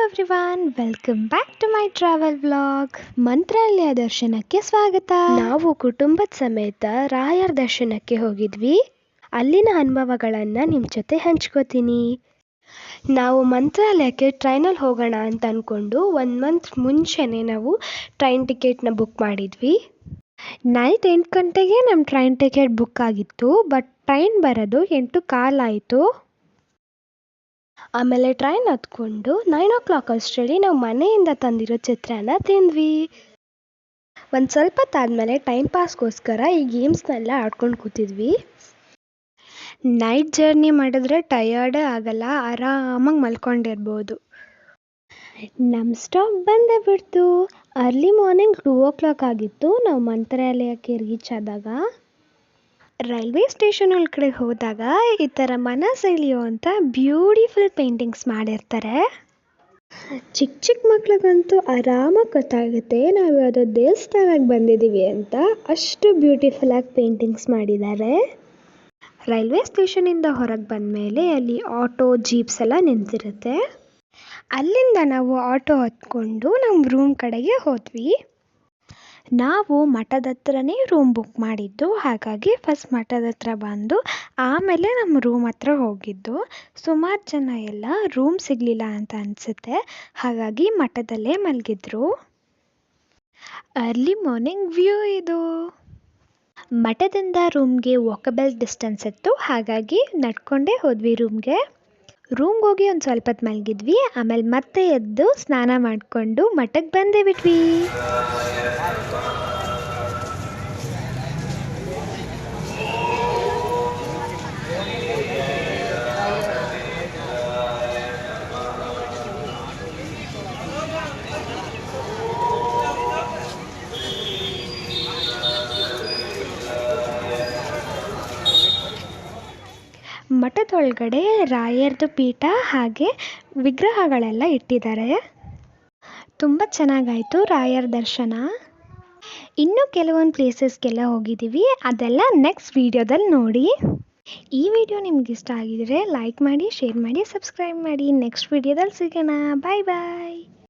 Everyone, welcome back to my travel vlog. Mantralaya ದರ್ಶನಕ್ಕೆ ಸ್ವಾಗತ. ನಾವು ಕುಟುಂಬದ ಸಮೇತ ರಾಯರ್ ದರ್ಶನಕ್ಕೆ ಹೋಗಿದ್ವಿ. ಅಲ್ಲಿನ ಅನುಭವಗಳನ್ನು ನಿಮ್ಮ ಜೊತೆ ಹಂಚ್ಕೋತೀನಿ. ನಾವು ಮಂತ್ರಾಲಯಕ್ಕೆ ಟ್ರೈನಲ್ಲಿ ಹೋಗೋಣ ಅಂತ ಅಂದ್ಕೊಂಡು 1 ಮಂತ್ ಮುಂಚೆನೇ ನಾವು ಟ್ರೈನ್ ಟಿಕೆಟ್ನ ಬುಕ್ ಮಾಡಿದ್ವಿ. ನೈಟ್ 8 ಗಂಟೆಗೆ ನಮ್ಮ ಟ್ರೈನ್ ಟಿಕೆಟ್ ಬುಕ್ ಆಗಿತ್ತು. ಬಟ್ ಟ್ರೈನ್ ಬರೋದು 8:15 ಆಯಿತು. ಆಮೇಲೆ ಟ್ರೈನ್ ಹತ್ಕೊಂಡು 9 o'clock ಅಷ್ಟರಲ್ಲಿ ನಾವು ಮನೆಯಿಂದ ತಂದಿರೋ ಚಿತ್ರಾನ್ನ ತಿಂದ್ವಿ. ಒಂದು ಸ್ವಲ್ಪ ಹೊತ್ತಾದಮೇಲೆ ಟೈಮ್ ಪಾಸ್ಗೋಸ್ಕರ ಈ ಗೇಮ್ಸ್ನೆಲ್ಲ ಆಡ್ಕೊಂಡು ಕೂತಿದ್ವಿ. ನೈಟ್ ಜರ್ನಿ ಮಾಡಿದ್ರೆ ಟಯರ್ಡೇ ಆಗಲ್ಲ, ಆರಾಮಾಗಿ ಮಲ್ಕೊಂಡಿರ್ಬೋದು. ನಮ್ಮ ಸ್ಟಾಪ್ ಬಂದೇ ಬಿಡ್ತು. ಅರ್ಲಿ ಮಾರ್ನಿಂಗ್ 2 o'clock ಆಗಿತ್ತು ನಾವು ಮಂತ್ರಾಲಯಕ್ಕೆ ರೀಚ್ ಆದಾಗ. ರೈಲ್ವೆ ಸ್ಟೇಷನ್ ಒಳಗಡೆ ಹೋದಾಗ ಈ ಥರ ಮನ ಸೆಳೆಯುವಂಥ ಬ್ಯೂಟಿಫುಲ್ ಪೇಂಟಿಂಗ್ಸ್ ಮಾಡಿರ್ತಾರೆ. ಚಿಕ್ಕ ಮಕ್ಳಿಗಂತೂ ಆರಾಮಾಗಿ ಗೊತ್ತಾಗುತ್ತೆ ನಾವು ಯಾವುದೋ ದೇವಸ್ಥಾನಕ್ಕೆ ಬಂದಿದ್ದೀವಿ ಅಂತ. ಅಷ್ಟು ಬ್ಯೂಟಿಫುಲ್ಲಾಗಿ ಪೇಂಟಿಂಗ್ಸ್ ಮಾಡಿದ್ದಾರೆ. ರೈಲ್ವೆ ಸ್ಟೇಷನಿಂದ ಹೊರಗೆ ಬಂದಮೇಲೆ ಅಲ್ಲಿ ಆಟೋ ಜೀಪ್ಸ್ ಎಲ್ಲ ನಿಂತಿರುತ್ತೆ. ಅಲ್ಲಿಂದ ನಾವು ಆಟೋ ಹತ್ಕೊಂಡು ನಮ್ಮ ರೂಮ್ ಕಡೆಗೆ ಹೋದ್ವಿ. ನಾವು ಮಠದ ಹತ್ರನೇ ರೂಮ್ ಬುಕ್ ಮಾಡಿದ್ದು, ಹಾಗಾಗಿ ಫಸ್ಟ್ ಮಠದ ಹತ್ರ ಬಂದು ಆಮೇಲೆ ನಮ್ಮ ರೂಮ್ ಹತ್ರ ಹೋಗಿದ್ದು. ಸುಮಾರು ಜನ ಎಲ್ಲ ರೂಮ್ ಸಿಗಲಿಲ್ಲ ಅಂತ ಅನಿಸುತ್ತೆ, ಹಾಗಾಗಿ ಮಠದಲ್ಲೇ ಮಲಗಿದ್ರು. ಅರ್ಲಿ ಮಾರ್ನಿಂಗ್ ವ್ಯೂ ಇದು. ಮಠದಿಂದ ರೂಮ್ಗೆ ವಾಕಬಲ್ ಡಿಸ್ಟೆನ್ಸ್ ಇತ್ತು, ಹಾಗಾಗಿ ನಡ್ಕೊಂಡೇ ಹೋದ್ವಿ ರೂಮ್ಗೆ ಹೋಗಿ ಒಂದು ಸ್ವಲ್ಪ ಹೊತ್ತು ಮಲಗಿದ್ವಿ. ಆಮೇಲೆ ಮತ್ತೆ ಎದ್ದು ಸ್ನಾನ ಮಾಡಿಕೊಂಡು ಮಠಕ್ಕೆ ಬಂದೇ ಬಿಟ್ವಿ. ಮಠದೊಳಗಡೆ ರಾಯರ್ದು ಪೀಠ ಹಾಗೆ ವಿಗ್ರಹಗಳೆಲ್ಲ ಇಟ್ಟಿದ್ದಾರೆ. ತುಂಬ ಚೆನ್ನಾಗಾಯಿತು ರಾಯರ್ ದರ್ಶನ. ಇನ್ನೂ ಕೆಲವೊಂದು ಪ್ಲೇಸಸ್ಗೆಲ್ಲ ಹೋಗಿದ್ದೀವಿ, ಅದೆಲ್ಲ ನೆಕ್ಸ್ಟ್ ವೀಡಿಯೋದಲ್ಲಿ ನೋಡಿ. ಈ ವಿಡಿಯೋ ನಿಮ್ಗೆ ಇಷ್ಟ ಆಗಿದರೆ ಲೈಕ್ ಮಾಡಿ, ಶೇರ್ ಮಾಡಿ, ಸಬ್ಸ್ಕ್ರೈಬ್ ಮಾಡಿ. ನೆಕ್ಸ್ಟ್ ವೀಡಿಯೋದಲ್ಲಿ ಸಿಗೋಣ. ಬಾಯ್ ಬಾಯ್.